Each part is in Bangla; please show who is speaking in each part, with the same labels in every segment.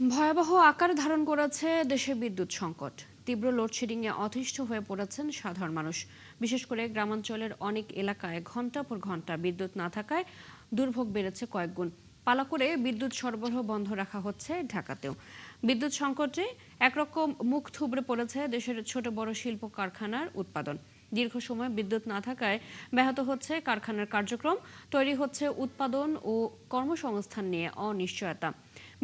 Speaker 1: ভয়াবহ আকার ধারণ করেছে দেশে বিদ্যুৎ সংকট। তীব্র লোডশেডিংয়ে অতিষ্ঠ হয়ে পড়েছেন সাধারণ মানুষ। বিশেষ করে গ্রামাঞ্চলের অনেক এলাকায় ঘন্টা পর ঘন্টা বিদ্যুৎ না থাকায় দুর্ভোগ বেড়েছে কয়েক গুণ। পালা করে বিদ্যুৎ সরবরাহ বন্ধ রাখা হচ্ছে ঢাকাতেও। বিদ্যুৎ সংকটে একরকম মুখ থুবড়ে পড়েছে দেশের ছোট বড় শিল্প কারখানার উৎপাদন। দীর্ঘ সময় বিদ্যুৎ না থাকায় ব্যাহত হচ্ছে কারখানার কার্যক্রম, তৈরি হচ্ছে উৎপাদন ও কর্মসংস্থান নিয়ে অনিশ্চয়তা।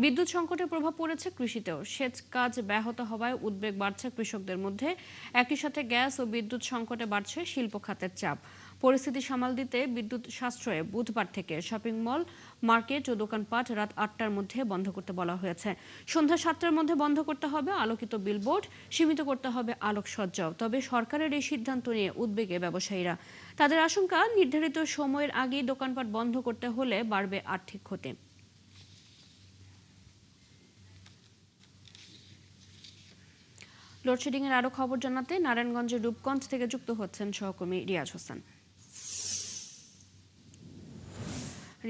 Speaker 1: বিদ্যুৎ সংকটের প্রভাব পড়েছে কৃষিতেও। সেচ কাজ ব্যাহত হওয়ায় উদ্বেগ বাড়ছে কৃষকদের মধ্যে। একই সাথে গ্যাস ও বিদ্যুৎ সংকটে বাড়ছে শিল্প খাতের চাপ। পরিস্থিতি সামাল দিতে বিদ্যুৎ সাশ্রয়ে বুধবার থেকে শপিং মল, মার্কেট ও দোকানপাট রাত ৮টার মধ্যে বন্ধ করতে বলা হয়েছে। সন্ধ্যা ৭টার মধ্যে বন্ধ করতে হবে আলোকিত বিলবোর্ড, সীমিত করতে হবে আলোকসজ্জাও। তবে সরকারের এই সিদ্ধান্ত নিয়ে উদ্বেগে ব্যবসায়ীরা। তাদের আশঙ্কা, নির্ধারিত সময়ের আগেই দোকানপাট বন্ধ করতে হলে বাড়বে আর্থিক ক্ষতি। লোডশেডিং এর আরো খবর জানাতে নারায়ণগঞ্জের রূপগঞ্জ থেকে যুক্ত হচ্ছেন সহকর্মী রিয়াজ হোসেন।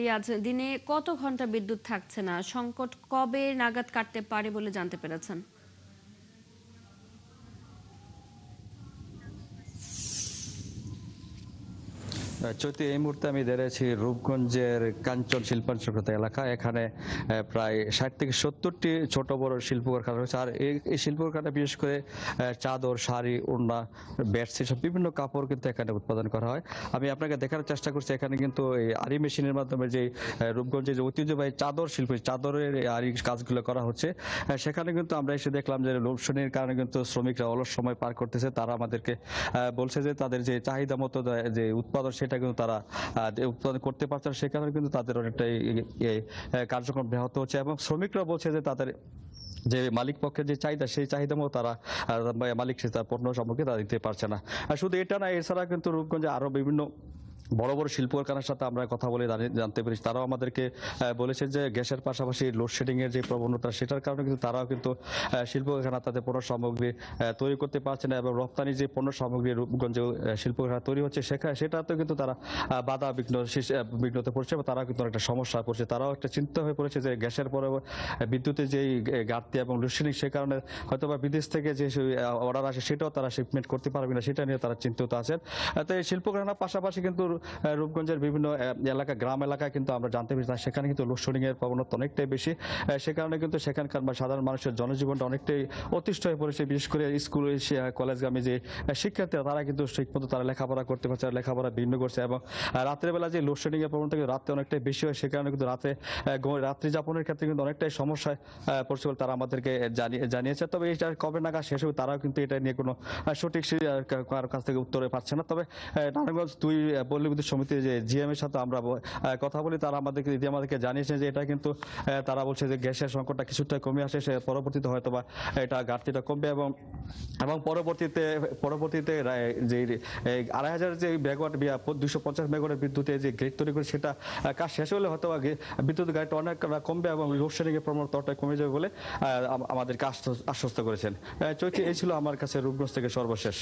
Speaker 1: রিয়াজ, দিনে কত ঘন্টা বিদ্যুৎ থাকছে না, সংকট কবে নাগাদ কাটতে পারে বলে জানতে পেরেছেন?
Speaker 2: চৈতি, এই মুহূর্তে আমি দাঁড়িয়েছি রূপগঞ্জের কাঞ্চন শিল্পাঞ্চল এলাকা। এখানে প্রায় ৬০ থেকে ৭০টি ছোট বড় শিল্প কারখানা রয়েছে। আর এই শিল্প কারখানা বিশেষ করে চাদর, শাড়ি, ওড়না, বেডশিট সব বিভিন্ন কাপড় কিন্তু এখানে উৎপাদন করা হয়। আমি আপনাকে দেখার চেষ্টা করছি, এখানে কিন্তু এই আরি মেশিনের মাধ্যমে যে রূপগঞ্জের যে ঐতিহ্যবাহী চাদর শিল্প, চাদরের আরি কাজগুলো করা হচ্ছে। সেখানে কিন্তু আমরা এসে দেখলাম যে লোডশেডিংয়ের কারণে কিন্তু শ্রমিকরা অলস সময় পার করতেছে। তারা আমাদেরকে বলছে যে তাদের যে চাহিদা মতো যে উৎপাদন সেটা কিন্তু তারা উৎপাদন করতে পারছে না। সে কারণে কিন্তু তাদের অনেকটাই কার্যক্রম ব্যাহত হচ্ছে এবং শ্রমিকরা বলছে যে তাদের যে মালিক পক্ষের যে চাহিদা, সেই চাহিদা মতো তারা মালিক সে তার পণ্য সামগ্রী তারা দিতে পারছে না। শুধু এটা না, এছাড়া কিন্তু রূপগঞ্জে আরো বিভিন্ন বড় বড় শিল্প কারখানার সাথে আমরা কথা বলে জানতে পেরেছি, তারাও আমাদেরকে বলেছে যে গ্যাসের পাশাপাশি লোডশেডিং এর যে প্রবণতা, সেটার কারণে কিন্তু তারাও কিন্তু শিল্প কারখানা তাদের পণ্য সামগ্রী তৈরি করতে পারছে না এবং রপ্তানি যে পণ্য সামগ্রী রূপগঞ্জে শিল্প কারখানা তৈরি হচ্ছে সেটাতেও কিন্তু তারা বাধা বিঘ্নতে পড়ছে এবং তারা কিন্তু একটা সমস্যা পড়ছে। তারাও একটা চিন্তা হয়ে পড়েছে যে গ্যাসের পরে বিদ্যুতের যেই ঘাটতি এবং লোডশেডিং, সে কারণে হয়তো বা বিদেশ থেকে যে অর্ডার আসে সেটাও তারা শিপমেন্ট করতে পারবে না, সেটা নিয়ে তারা চিন্তিত আছেন। তো এই শিল্প কারখানার পাশাপাশি কিন্তু রূপগঞ্জের বিভিন্ন এলাকা, গ্রাম এলাকায় কিন্তু আমরা জানতে পেরেছি সেখানে কিন্তু লোডশেডিং এর প্রবণতা অনেকটাই বেশি। সে কারণে কিন্তু সেখানকার সাধারণ মানুষের জনজীবনটা অনেকটাই অতিষ্ঠ হয়ে পড়েছে। বিশেষ করে স্কুল, কলেজগামী যে শিক্ষার্থীরা, তারা কিন্তু ঠিকমতো তারা লেখাপড়া করতে পারছে না, লেখাপড়া ভিন্ন করছে এবং রাতের বেলা যে লোডশেডিং এর প্রবণতা কিন্তু রাতে অনেকটাই বেশি হয়। সে কারণে কিন্তু রাত্রি যাপনের ক্ষেত্রে কিন্তু অনেকটাই সমস্যায় পড়ছে বলে তারা আমাদেরকে জানিয়েছে। তবে এটা কবে নাগাদ শেষ হবে তারাও কিন্তু এটা নিয়ে কোনো সঠিক কারোর কাছ থেকে উত্তরে পাচ্ছে না। তবে নারায়ণগঞ্জ ২ পল্লী বিদ্যুৎ সমিতির যে জিএম এর সাথে আমরা কথা বলি, তারা আমাদেরকে জানিয়েছেন যে এটা কিন্তু তারা বলছে যে গ্যাসের সংকটটা কিছুটা কমে আসে, সে পরবর্তীতে হয়তো বা এটা ঘাটতিটা কমবে এবং পরবর্তীতে যে ২,৫০০ যে মেগাওয়াট ২৫০ মেগাওয়াটের বিদ্যুতের যে গ্রিড তৈরি করে, সেটা কাজ শেষ হলে হয়তো বিদ্যুৎ গাড়িটা অনেক কমবে এবং লোডশেডিং এর প্রবণতা কমে যাবে বলে আমাদেরকে আশ্বস্ত করেছেন। চৈতি, এই ছিল আমার কাছে রূপগঞ্জ থেকে সর্বশেষ।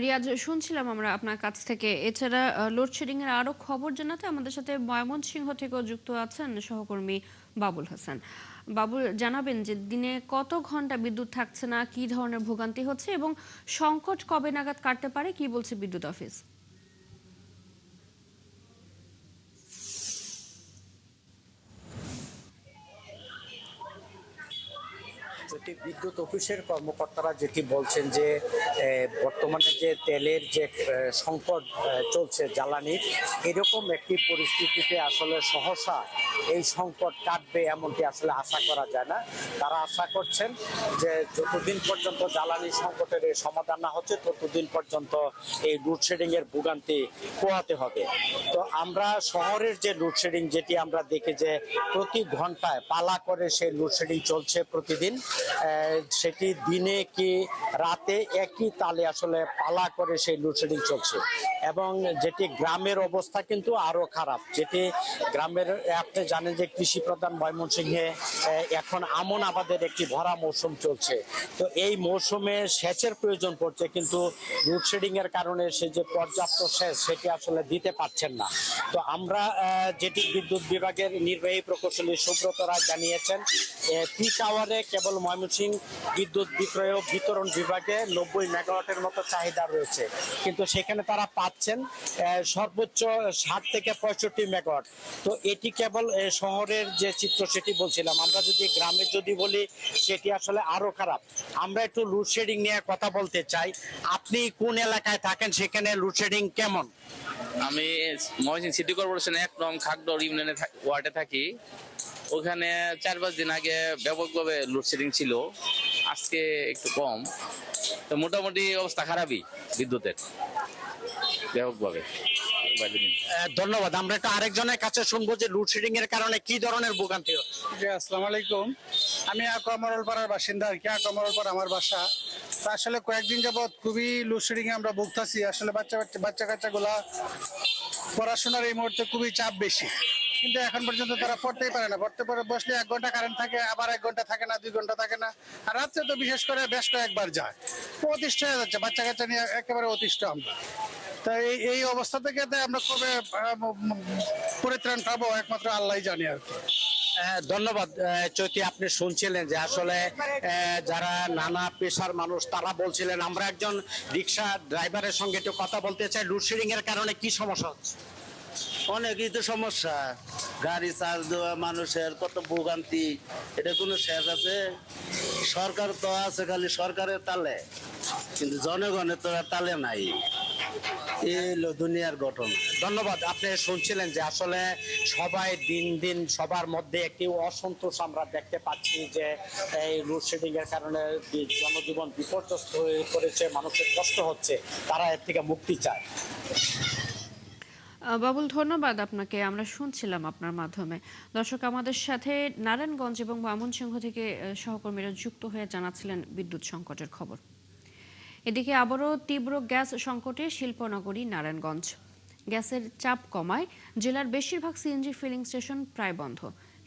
Speaker 1: রিয়াজ, শুনছিলাম আমরা আপনার কাছ থেকে। এছাড়া লোডশেডিং এর আরো খবর জানাতে আমাদের সাথে ময়মনসিংহ থেকেও যুক্ত আছেন সহকর্মী বাবুল হাসান। বাবুল, জানাবেন যে দিনে কত ঘন্টা বিদ্যুৎ থাকছে না, কি ধরনের ভোগান্তি হচ্ছে এবং সংকট কবে নাগাদ কাটতে পারে, কি বলছে বিদ্যুৎ অফিস?
Speaker 3: যেটি বিদ্যুৎ অফিসের কর্মকর্তারা যেটি বলছেন যে বর্তমানে যে তেলের যে সংকট চলছে জ্বালানির, এরকম একটি পরিস্থিতিতে আসলে সহসা এই সংকট কাটবে এমনটি আসলে আশা করা যায় না। তারা আশা করছেন যে যতদিন পর্যন্ত জ্বালানি সংকটের সমাধান না হচ্ছে ততদিন পর্যন্ত এই লোডশেডিং এর ভোগান্তি পোহাতে হবে। তো আমরা শহরের যে লোডশেডিং, যেটি আমরা দেখি যে প্রতি ঘন্টায় পালা করে সেই লোডশেডিং চলছে প্রতিদিন, সেটি দিনে কি রাতে একই তালে আসলে পালা করে সেই লোডশেডিং চলছে। এবং যেটি গ্রামের অবস্থা কিন্তু আরো খারাপ, যেটি গ্রামের আপনি জানেন যে কৃষি প্রধান ময়মনসিংহে এখন আমন আবাদের একটি ভরা মৌসুম চলছে। তো এই মৌসুমে সেচের প্রয়োজন পড়ছে, কিন্তু লোডশেডিং এর কারণে সে যে পর্যাপ্ত সেচ সেটি আসলে দিতে পারছেন না। তো আমরা যেটি বিদ্যুৎ বিভাগের নির্বাহী প্রকৌশলী সুব্রত রায় জানিয়েছেন, পিক আওয়ারে কেবল ময়মনসিংহ বিদ্যুৎ বিক্রয় ও বিতরণ বিভাগে 90 মেগাওয়াটের মতো চাহিদা রয়েছে, কিন্তু সেখানে তারা পাচ্ছেন সর্বোচ্চ 60 থেকে 65 মেগাওয়াট। তো এটি কেবল শহরের যে চিত্র সেটি বলছিলাম, আমরা যদি গ্রামের যদি বলি সেটি আসলে আরো খারাপ। আমরা একটু লোডশেডিং নিয়ে কথা বলতে চাই। আপনি কোন এলাকায় থাকেন, সেখানে লোডশেডিং কেমন?
Speaker 4: আমি ময়মনসিংহ সিটি কর্পোরেশন 1 নং খাগড় ইউনিয়নে ওয়ার্ডে থাকি। ওখানে 4-5 দিন আগে ব্যাপকভাবে লোডশেডিং ছিল, আজকে একটু কম। তো মোটামুটি অবস্থা খারাপই বিদ্যুতের ব্যাপকভাবে।
Speaker 3: ধন্যবাদ। আমরা একটু আরেকজনের কাছে শুনবো যে লোডশেডিং এর কারণে কি ধরনের ভোগান্তি হচ্ছে।
Speaker 5: জি, আসসালামু আলাইকুম। আমি আকমরলপাড়ার বাসিন্দা আর কি, আকমরলপাড়া আমার বাসা। তো আসলে কয়েকদিন যাবৎ খুবই লোডশেডিং এ আমরা ভুগতেছি। আসলে বাচ্চা কাচ্চাগুলা পড়াশোনার এই মুহূর্তে খুবই চাপ বেশি, কিন্তু এখন পর্যন্ত তারা পড়তেই পারে না। পড়তে পারে বসলে 1 ঘন্টা কারেন্ট থাকে, আবার 1 ঘন্টা থাকে না, 2 ঘন্টা থাকে না, আর রাত্রে তো বিশেষ করে বেশ কয়েকবার যায়। অতিষ্ঠ হয়ে যাচ্ছে, বাচ্চা কাচ্চা নিয়ে একেবারে অতিষ্ঠ আমরা। তা এই অবস্থা থেকে আমরা কবে পরিত্রাণ পাবো একমাত্র আল্লাহ জানি আর কি।
Speaker 3: ধন্যবাদ চৈতি। আপনি শুনছিলেন যে আসলে যারা নানা পেশার মানুষ তারা বলছিলেন। আমরা একজন রিক্সা ড্রাইভারের সঙ্গে একটু কথা বলতে চাই। লোডশেডিং এর কারণে কি সমস্যা হচ্ছে?
Speaker 6: অনেকই তো সমস্যা, গাড়ি চার্জ দেওয়া মানুষের কত ভোগান্তি, এটা কোনো শেষ আছে? সরকার তো আছে খালি সরকারের তালে, কিন্তু জনগণের তো আর তালে নাই। এই হলো দুনিয়ার গঠন।
Speaker 3: ধন্যবাদ। আপনি শুনছিলেন যে আসলে সবাই দিন দিন সবার মধ্যে একটি অসন্তোষ আমরা দেখতে পাচ্ছি, যে এই লোডশেডিং এর কারণে জনজীবন বিপর্যস্ত হয়ে পড়েছে, মানুষের কষ্ট হচ্ছে, তারা এর থেকে মুক্তি চায়।
Speaker 1: বাবুল, ধন্যবাদ আপনাকে। আমরা শুনছিলাম আপনার মাধ্যমে। দর্শক, আমাদের সাথে নারায়ণগঞ্জ এবং ময়মনসিংহ থেকে সহকর্মীরা যুক্ত হয়ে জানাচ্ছিলেন বিদ্যুৎ সংকটের খবর। এদিকে আবারও তীব্র গ্যাস সংকটে শিল্পনগরী নারায়ণগঞ্জ। গ্যাসের চাপ কমায় জেলার বেশিরভাগ সিএনজি ফিলিং স্টেশন প্রায় বন্ধ।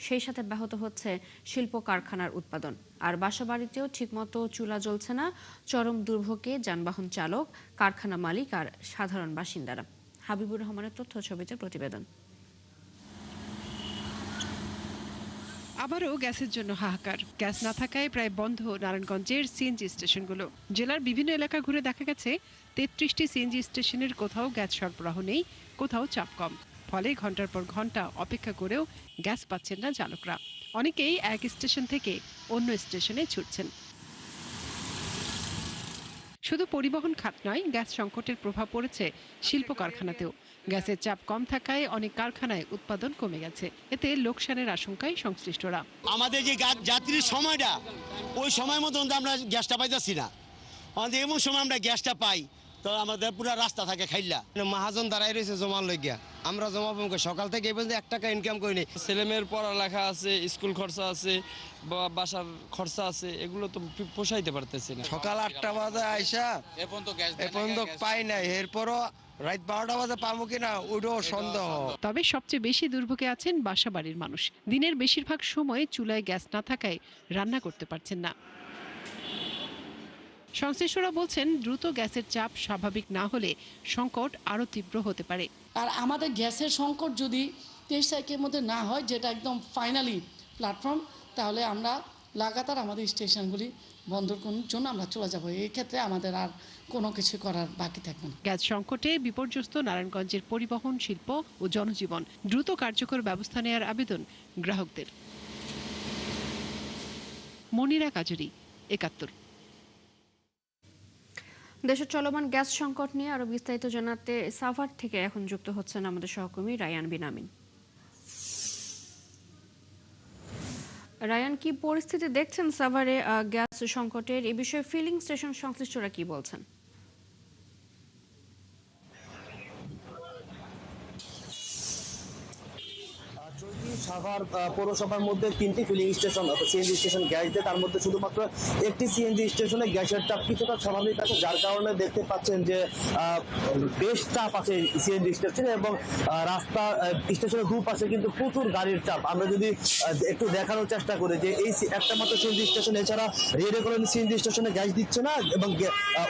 Speaker 1: সেই সাথে ব্যাহত হচ্ছে শিল্প কারখানার উৎপাদন। আর বাসাবাড়িতেও ঠিকমতো চুলা জ্বলছে না। চরম দুর্ভোগে যানবাহন চালক, কারখানা মালিক আর সাধারণ বাসিন্দারা। হাবিবুর রহমানের তথ্য ছবিতে প্রতিবেদন।
Speaker 7: আবারও গ্যাসের জন্য হাহাকার। গ্যাস না থাকায় প্রায় বন্ধ নারায়ণগঞ্জের সিএনজি স্টেশনগুলো। জেলার বিভিন্ন এলাকা ঘুরে দেখা গেছে 33টি সিএনজি স্টেশনের কোথাও গ্যাস সরবরাহ নেই, কোথাও চাপ কম। ফলে ঘন্টার পর ঘন্টা অপেক্ষা করেও গ্যাস পাচ্ছেন না চালকরা। অনেকেই এক স্টেশন থেকে অন্য স্টেশনে ছুটছেন। শুধু পরিবহন খাত নয়, গ্যাস সংকটের প্রভাব পড়েছে শিল্প কারখানাতেও। গ্যাসের চাপ কম থাকায় অনেক কারখানায় উৎপাদন কমে গেছে। এতে লোকসানের আশঙ্কায় সংশ্লিষ্টরা।
Speaker 8: আমাদের যে যাত্রীর সময়টা, ওই সময় মতন আমরা গ্যাসটা পাইতেছি না। আমাদের এমন সময় আমরা গ্যাসটা পাই, তো আমাদের পুরো রাস্তা থাকে খাইলা।
Speaker 9: মহাজন দাঁড়াই রয়েছে জমা লইয়া, আমরা জমা পাবো সকাল থেকে এই পর্যন্ত 1 টাকা ইনকাম করিনি।
Speaker 10: ছেলেমেয়ের পড়ালেখা আছে, স্কুল খরচা আছে, বাসার খরচা আছে, এগুলো তো পোষাইতে পারতেছি না।
Speaker 9: সকাল 8টা বাজে আইসা এখন তো পাই নাই, এরপরও রাত 12টা বাজে পাবো কিনা ওইটাও সন্দেহ।
Speaker 7: তবে সবচেয়ে বেশি দুর্ভোগে আছেন বাসাবাড়ির মানুষ। দিনের বেশিরভাগ সময় চুলায় গ্যাস না থাকায় রান্না করতে পারছেন না। সংশ্লিষ্টরা বলছেন, দ্রুত গ্যাসের চাপ স্বাভাবিক না হলে সংকট আরো তীব্র হতে পারে।
Speaker 11: আর আমাদের গ্যাসের সংকট যদি 23 তারিখের মধ্যে না হয়, যেটা একদম ফাইনালি প্ল্যাটফর্ম, তাহলে আমরা লাগাতার আমাদের স্টেশনগুলি বন্ধ করার জন্য আমরা চলে যাব। এই ক্ষেত্রে আমাদের আর কোনো কিছু করার বাকি থাকবে না।
Speaker 7: গ্যাস সংকটে বিপর্যস্ত নারায়ণগঞ্জের পরিবহন শিল্প ও জনজীবন। দ্রুত কার্যকর ব্যবস্থা নেওয়ার আবেদন গ্রাহকদের। মনিরা কাজরি, ৭১।
Speaker 1: দেশের চলমান গ্যাস সংকট নিয়ে আরো বিস্তারিত জানাতে সাভার থেকে এখন যুক্ত হচ্ছেন আমাদের সহকর্মী রায়ান বিন আমিন। রায়ান, কি পরিস্থিতি দেখছেন সাভারে গ্যাস সংকটের? এই বিষয়ে ফিলিং স্টেশন সংশ্লিষ্টরা কি বলছেন?
Speaker 12: সাভার পৌরসভার মধ্যে 3টি ফিলিং স্টেশন অর্থাৎ সিএনজি স্টেশন গ্যাস দেয়, তার মধ্যে শুধুমাত্র একটি সিএনজি স্টেশনে গ্যাসের চাপ কিছুটা স্বাভাবিক আছে, যার কারণে দেখতে পাচ্ছেন যে বেশ চাপ আছে সিএনজি স্টেশনে এবং রাস্তা স্টেশনের দুপাশে কিন্তু প্রচুর গাড়ির চাপ। আমরা যদি একটু দেখানোর চেষ্টা করি যে এই একটা মাত্র সিএনজি স্টেশন, এছাড়া রেড কলোনি সিএনজি স্টেশনে গ্যাস দিচ্ছে না এবং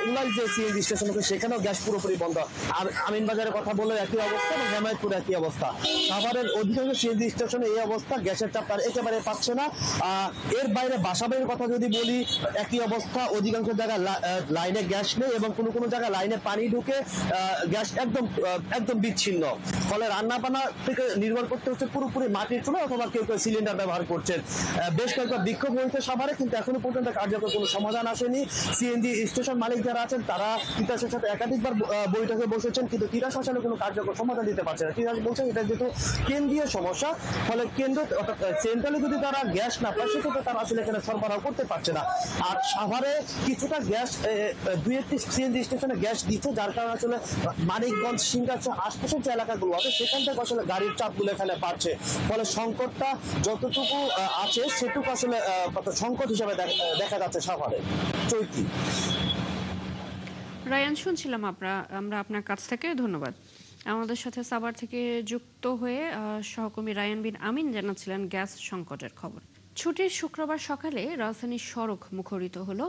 Speaker 12: উলাল যে সিএনজি স্টেশন আছে সেখানেও গ্যাস পুরোপুরি বন্ধ। আর আমিনবাজারের কথা বলে একই অবস্থা এবং হেমায়তপুরে একই অবস্থা। সাভারের অধিকাংশ সিএনজি স্টেশনে এই অবস্থা, গ্যাসের চাপ তার একেবারে পাচ্ছে না। এর বাইরে বাসাবাড়ির কথা যদি বলি একই অবস্থা, অধিকাংশ জায়গায় লাইনে গ্যাস নেই এবং কোনো কোনো জায়গায় লাইনে পানি ঢুকে গ্যাস একদম বিচ্ছিন্ন। ফলে রান্না বান্না থেকে নির্ভর করতে হচ্ছে পুরোপুরি মাটির চুলা অথবা কেউ কেউ সিলিন্ডার ব্যবহার করছেন। বেশ কয়েকবার বিক্ষোভ হয়েছে সাভারে, কিন্তু এখনো পর্যন্ত কার্যকর কোনো সমাধান আসেনি। সিএনজি স্টেশন মালিক যারা আছেন তারা তিতাসের সাথে একাধিকবার বৈঠকে বসেছেন, কিন্তু তিতাস আসলে কোনো কার্যকর সমাধান দিতে পারছে না। তিতাস বলছেন এটা যেহেতু কেন্দ্রীয় সমস্যা, ফলে কেন্দ্র অর্থাৎ সেন্ট্রালে যদি তারা গ্যাস না পায় সেক্ষেত্রে তারা আসলে এখানে সরবরাহ করতে পারছে না। আর সাভারে কিছুটা গ্যাস 2-1টি সিএনজি স্টেশনে গ্যাস দিচ্ছে, যার কারণে আসলে মানিকগঞ্জ, সিংগাচা আশপাশের যে এলাকাগুলো আছে সেখান থেকে আসলে গাড়ির চাপগুলো এখানে পাচ্ছে। ফলে সংকটটা যতটুকু আছে সেটুকু আসলে সংকট হিসেবে দেখা যাচ্ছে সাভারে। চৈতি,
Speaker 1: রায়ান শুনছিলাম আমরা আপনার কাছ থেকে, ধন্যবাদ। আমাদের সাথে সাভার থেকে যুক্ত হয়ে সহকর্মী রায়ান বিন আমিন জানাচ্ছিলেন গ্যাস সংকটের খবর। ছুটির শুক্রবার সকালে রাজধানীর সড়ক মুখরিত হলো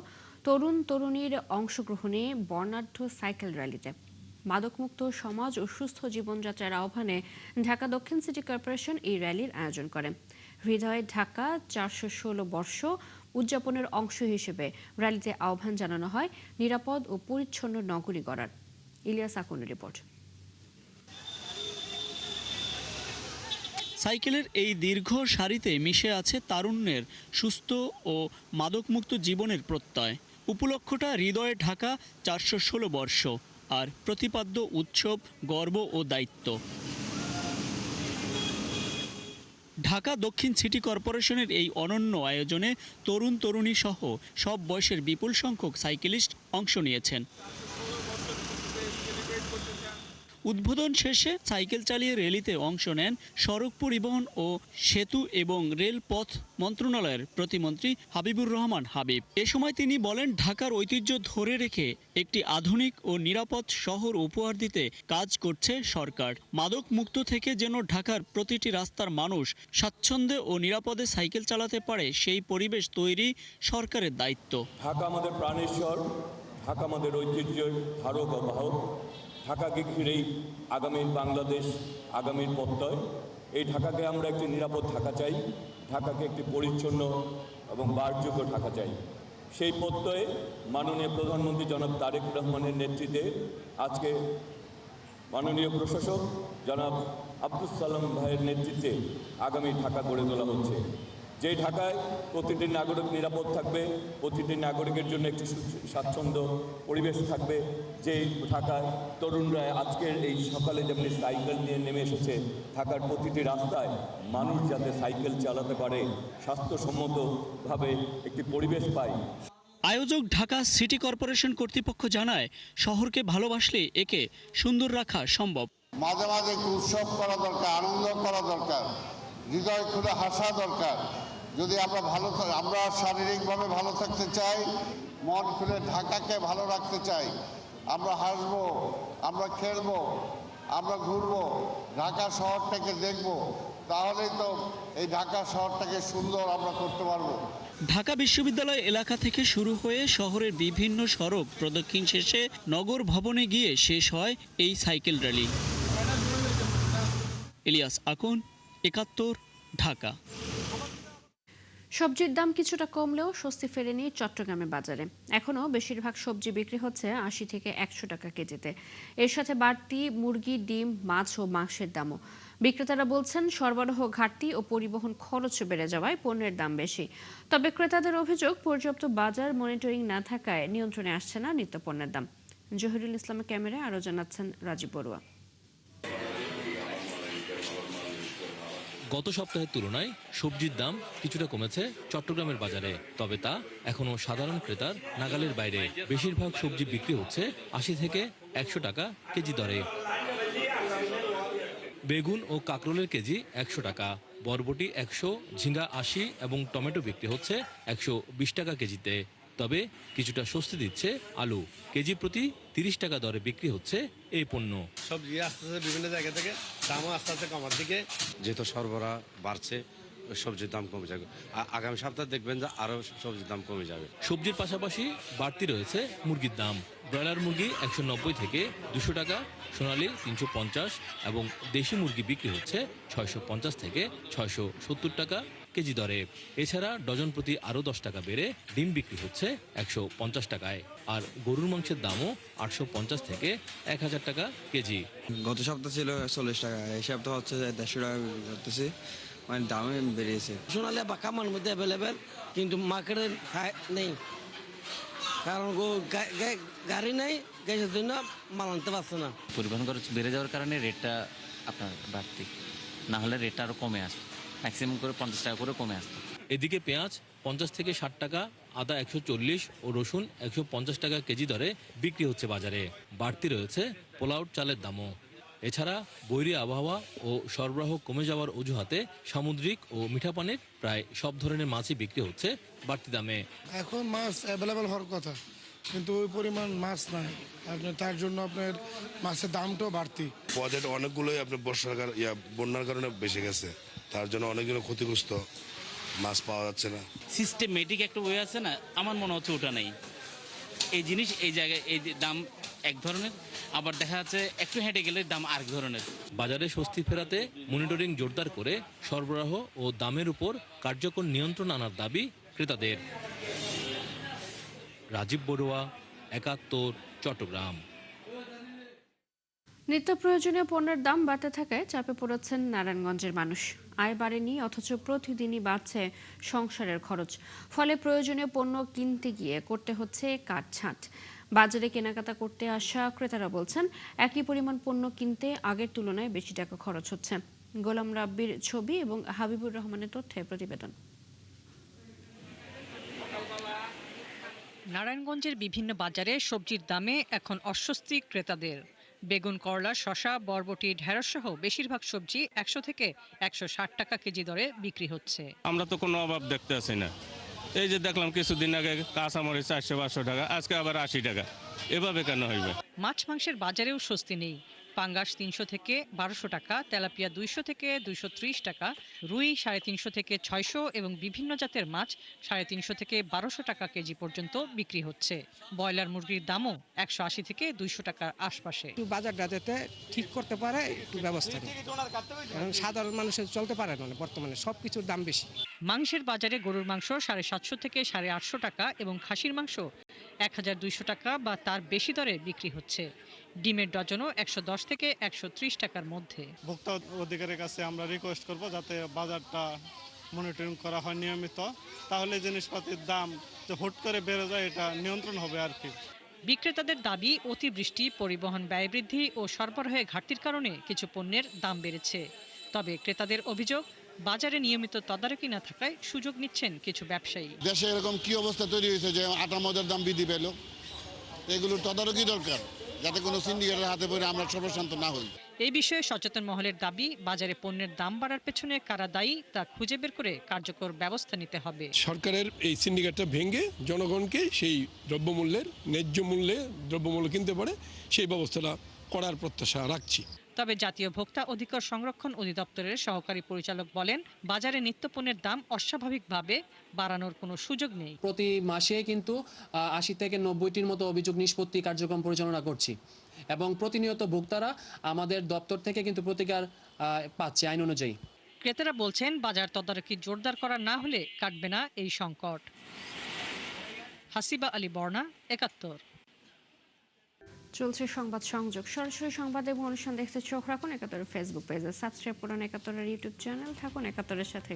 Speaker 1: তরুণ তরুণীর অংশগ্রহণে বর্ণাঢ্য সাইকেল র্যালিতে। মাদকমুক্ত সমাজ ও সুস্থ জীবনযাত্রার আহ্বানে ঢাকা দক্ষিণ সিটি কর্পোরেশন এই র্যালির আয়োজন করে। হৃদয় ঢাকা 416 বর্ষ উদযাপনের অংশ হিসেবে র্যালিতে আহ্বান জানানো হয় নিরাপদ ও পরিচ্ছন্ন নগরী গড়ার। ইলিয়াস আকুনের রিপোর্ট।
Speaker 13: সাইকেলের এই দীর্ঘ সারিতে মিশে আছে তারুণ্যের সুস্থ ও মাদকমুক্ত জীবনের প্রত্যয়। উপলক্ষটা হৃদয়ে ঢাকা 416 বর্ষ, আর প্রতিপাদ্য উৎসব, গর্ব ও দায়িত্ব। ঢাকা দক্ষিণ সিটি কর্পোরেশনের এই অনন্য আয়োজনে তরুণ তরুণী সহ সব বয়সের বিপুল সংখ্যক সাইকেলিস্ট অংশ নিয়েছেন। উদ্বোধন শেষে সাইকেল চালিয়ে র্যালিতে অংশ নেন সড়ক পরিবহন ও সেতু এবং রেলপথ মন্ত্রণালয়ের প্রতিমন্ত্রী হাবিবুর রহমান হাবিব। এ সময় তিনি বলেন, ঢাকার ঐতিহ্য ধরে রেখে একটি আধুনিক ও নিরাপদ শহর উপহার দিতে কাজ করছে সরকার। মাদক মুক্ত থেকে যেন ঢাকার প্রতিটি রাস্তার মানুষ স্বাচ্ছন্দ্যে ও নিরাপদে সাইকেল চালাতে পারে সেই পরিবেশ তৈরি সরকারের দায়িত্ব।
Speaker 14: ঢাকা আমাদের প্রাণেশ্বর, ঢাকা আমাদের ঐতিহ্যের ধারক ও বাহক। ঢাকাকে ঘিরেই আগামীর বাংলাদেশ, আগামীর প্রত্যয়। এই ঢাকাকে আমরা একটি নিরাপদ ঢাকা চাই, ঢাকাকে একটি পরিচ্ছন্ন এবং বাসযোগ্য ঢাকা চাই। সেই প্রত্যয়ে মাননীয় প্রধানমন্ত্রী জনাব তারেক রহমানের নেতৃত্বে আজকে মাননীয় প্রশাসক জনাব আব্দুল সালাম ভাইয়ের নেতৃত্বে আগামী ঢাকা গড়ে তোলা হচ্ছে। যে ঢাকায় প্রতিটি নাগরিক নিরাপদ থাকবে, প্রতিটি নাগরিকের জন্য একটি স্বাচ্ছন্দ্য পরিবেশ থাকবে। যে ঢাকায় তরুণরা আজকের এই সকালে যেমনি সাইকেল নিয়ে নেমে এসেছে, ঢাকার প্রতিটি রাস্তায় মানুষ যাতে সাইকেল চালাতে পারে, স্বাস্থ্যসম্মতভাবে একটি পরিবেশ পায়।
Speaker 13: আয়োজক ঢাকা সিটি কর্পোরেশন কর্তৃপক্ষ জানায়, শহরকে ভালোবাসলে একে সুন্দর রাখা সম্ভব।
Speaker 15: মাঝে মাঝে একটু উৎসব করা দরকার, আনন্দ করা দরকার, হৃদয় খুলে হাসা দরকার। যদি আমরা শারীরিকভাবে ভালো থাকতে চাই, মন খুলে ঢাকাকে ভালো রাখতে চাই, আমরা হাসবো, আমরা খেলবো, আমরা ঘুরবো, ঢাকা শহরটাকে দেখবো, তাহলেই তো এই ঢাকা শহরটাকে সুন্দর আমরা করতে পারবো।
Speaker 13: ঢাকা বিশ্ববিদ্যালয় এলাকা থেকে শুরু হয়ে শহরের বিভিন্ন সড়ক প্রদক্ষিণ শেষে নগর ভবনে গিয়ে শেষ হয় এই সাইকেল র্যালি। ইলিয়াস আকুন, 71, ঢাকা।
Speaker 1: সবজির দাম কিছুটা কমলেও স্বস্তি ফেরেনি চট্টগ্রামের বাজারে। এখনও বেশিরভাগ সবজি বিক্রি হচ্ছে 80 থেকে 100 টাকা কেজিতে। এর সাথে বাড়তি মুরগি, ডিম, মাছ ও মাংসের দামও। বিক্রেতারা বলছেন, সরবরাহ ঘাটতি ও পরিবহন খরচ বেড়ে যাওয়ায় পণ্যের দাম বেশি। তবে ক্রেতাদের অভিযোগ, পর্যাপ্ত বাজার মনিটরিং না থাকায় নিয়ন্ত্রণে আসছে না নিত্যপণ্যের দাম। জহিরুল ইসলামের ক্যামেরায় আরও জানাচ্ছেন রাজীব বড়ুয়া।
Speaker 16: গত সপ্তাহের তুলনায় সবজির দাম কিছুটা কমেছে চট্টগ্রামের বাজারে, তবে তা এখনো সাধারণ ক্রেতার নাগালের বাইরে। বেশিরভাগ সবজি বিক্রি হচ্ছে 80 থেকে 100 টাকা কেজি দরে। বেগুন ও কাঁকরোলের কেজি 100 টাকা, বরবটি 100, ঝিঙ্গা 80 এবং টমেটো বিক্রি হচ্ছে 120 টাকা কেজিতে। তবে কিছুটা স্বস্তি দিচ্ছে আলু, কেজি প্রতি 30 টাকা দরে বিক্রি হচ্ছে এই পণ্য।
Speaker 17: সবজি আস্তে আস্তে বিভিন্ন জায়গা থেকে দামও আস্তে আস্তে কমার দিকে, যেহেতু সরবরাহ বাড়ছে সবজির দাম কমে যাবে। আগামী সপ্তাহে দেখবেন যে আরো সবজির দাম কমে যাবে।
Speaker 16: সবজির পাশাপাশি বাড়তি রয়েছে মুরগির দাম। ব্রয়লার মুরগি 190 থেকে 200 টাকা, সোনালী 350 এবং দেশি মুরগি বিক্রি হচ্ছে 650 থেকে 670 টাকা কেজি দরে। এছাড়া ডজন প্রতি আরও 10 টাকা বেড়ে ডিম বিক্রি হচ্ছে 150 টাকায়। আর গরুর মাংসের দামও 850 থেকে 1000 টাকা কেজি।
Speaker 18: গত সপ্তাহ ছিল 40 টাকা, এই সপ্তাহ হচ্ছে 150 টাকা করতেছি, মানে দামে বেরিয়েছে।
Speaker 19: সোনালী বা কামার মধ্যে অ্যাভেলেবেল, কিন্তু মার্কেটে নেই, কারণ গাড়ি নেই, গ্যাসের জন্য মাল আনতে পারছে না।
Speaker 20: পরিবহন খরচ বেড়ে যাওয়ার কারণে রেটটা আপনার বাড়তি, না হলে রেটটা আরও কমে আসবে, ম্যাক্সিমাম করে 50 টাকা করে কমে আসবে।
Speaker 16: এদিকে পেঁয়াজ 50 থেকে 60 টাকা, আদা 140 ও রসুন 150 টাকা কেজি দরে বিক্রি হচ্ছে বাজারে। বাড়তি রয়েছে পোলাউট চালের দামও। এছাড়া বৈরী আবহাওয়া ও সরবরাহ কমে যাওয়ার অজুহাতে সামুদ্রিক ও মিঠা পানির প্রায় সব ধরনের মাছই বিক্রি হচ্ছে বাড়তি দামে।
Speaker 21: এখন মাছ অ্যাভেলেবেল হওয়ার কথা, কিন্তু ওই পরিমাণ মাছ নাই, আপনার তার জন্য আপনার মাছের দামটাও বাড়তি।
Speaker 22: বাজেট অনেকগুলোই আপনার বন্যার কারণে বেশি গেছে, তার জন্য অনেকগুলো ক্ষতিগ্রস্ত, মাছ পাওয়া যাচ্ছে না।
Speaker 23: সিস্টেমেটিক একটা ওয়ে আছে না, আমার মনে হচ্ছে ওটা নেই। এই জিনিস এই জায়গায় এই দাম এক ধরনের, আবার দেখা যাচ্ছে একটু হেঁটে গেলে দাম আরেক ধরনের।
Speaker 16: বাজারে স্বস্তি ফেরাতে মনিটরিং জোরদার করে সরবরাহ ও দামের উপর কার্যকর নিয়ন্ত্রণ আনার দাবি ক্রেতাদের। রাজীব বড়ুয়া, 71, চট্টগ্রাম।
Speaker 1: নিত্য প্রয়োজনীয় পণ্যের দাম বাড়তে থাকায় চাপে পড়েছেন নারায়ণগঞ্জের মানুষ। আয় বাড়েনি, অথচ প্রতিদিনই বাড়ছে সংসারের খরচ। ফলে প্রয়োজনীয় পণ্য কিনতে গিয়ে করতে হচ্ছে কাটছাঁট। বাজারে কেনাকাটা করতে আসা ক্রেতারা বলছেন, একই পরিমাণ পণ্য কিনতে আগের তুলনায় বেশি টাকা খরচ হচ্ছে। গোলাম রাব্বির ছবি এবং হাবিবুর রহমানের তথ্যে প্রতিবেদন।
Speaker 24: নারায়ণগঞ্জের বিভিন্ন বাজারে সবজির দামে এখন অস্বস্তি ক্রেতাদের। বেগুন, করলা, শসা, বরবটি, ঢেঁড়স সহ বেশিরভাগ সবজি 100 থেকে 160 টাকা কেজি দরে বিক্রি হচ্ছে।
Speaker 25: আমরা তো কোনো অভাব দেখতে আসি না। এই যে দেখলাম কিছুদিন আগে কাঁচামরিচ 400-500 টাকা, আজকে আবার 80 টাকা, এভাবে কেন হইবে?
Speaker 24: মাছ মাংসের বাজারেও স্বস্তি নেই। পাঙ্গাস 300 থেকে 1200 টাকা, তেলাপিয়া 200 থেকে 230 টাকা, রুই 350 থেকে 600 এবং বিভিন্ন জাতের মাছ 350 থেকে 1200 টাকা কেজি পর্যন্ত বিক্রি হচ্ছে। ব্রয়লার মুরগির দামও 180 থেকে 200 টাকার আশপাশে।
Speaker 26: বাজারটা যাতে ঠিক করতে পারে একটু ব্যবস্থা নেই, কারণ সাধারণ মানুষের চলতে পারে না, বর্তমানে সবকিছুর দাম বেশি।
Speaker 24: মাংসের বাজারে গরুর মাংস 750 থেকে 850 টাকা এবং খাসির মাংস 1200 টাকা বা তার বেশি দরে বিক্রি হচ্ছে। ডিমের ডজনও 110 থেকে 130 টাকার মধ্যে।
Speaker 27: ভোক্তা অধিকারের কাছে আমরা রিকোয়েস্ট করব যাতে বাজারটা মনিটরিং করা হয় নিয়মিত, তাহলে জিনিসপাতির দাম যে হুট করে বেড়ে যায় এটা নিয়ন্ত্রণ হবে আর কি।
Speaker 24: বিক্রেতাদের দাবি, অতিবৃষ্টি, পরিবহন ব্যয় বৃদ্ধি ও সরবরাহে ঘাটতির কারণে কিছু পণ্যের দাম বেড়েছে। তবে ক্রেতাদের অভিযোগ, বাজারে নিয়মিত তদারকি না থাকায় সুযোগ নিচ্ছেন কিছু ব্যবসায়ী।
Speaker 15: দেশে এরকম কি অবস্থা তৈরি হয়েছে যে আটা ময়দার দাম বৃদ্ধি পেল, এগুলোর তদারকি দরকার, যাতে কোনো সিন্ডিকেটের হাতে পড়ে আমরা সর্বশান্ত না হই।
Speaker 24: এই বিষয়ে সচেতন মহলের দাবি, বাজারে পণ্যের দাম বাড়ার পেছনে কারা দায়ী তা খুঁজে বের করে কার্যকর ব্যবস্থা নিতে হবে।
Speaker 28: সরকারের এই সিন্ডিকেটটা ভেঙে জনগণকে সেই দ্রব্যমূল্যের ন্যায্য মূল্যে দ্রব্যমূল্য কিনতে পারে সেই ব্যবস্থাটা করার প্রত্যাশা রাখছি।
Speaker 24: তবে জাতীয় ভোক্তা অধিকার সংরক্ষণ অধিদপ্তরের সহকারী পরিচালক বলেন, বাজারে নিত্যপণ্যের দাম অস্বাভাবিকভাবে বাড়ানোর কোনো সুযোগ নেই।
Speaker 29: প্রতি মাসে কিন্তু 80 থেকে 90টির মতো অভিযোগ নিষ্পত্তি কার্যক্রম পরিচালনা করছি এবং প্রতিনিয়ত ভোক্তারা আমাদের দপ্তর থেকে কিন্তু প্রতিকার পাচ্ছে আইন অনুযায়ী।
Speaker 24: ক্রেতারা বলছেন, বাজার তদারকি জোরদার করা না হলে কাটবে না এই সংকট। হাসিবা আলী বর্ণা, 71।
Speaker 1: চলছে সংবাদ সংযোগ। সরাসরি সংবাদ এবং অনুষ্ঠান দেখতে চোখ রাখুন 71 ফেসবুক পেজে, সাবস্ক্রাইব করুন 71 ইউটিউব চ্যানেল। থাকুন 71-এর সাথে।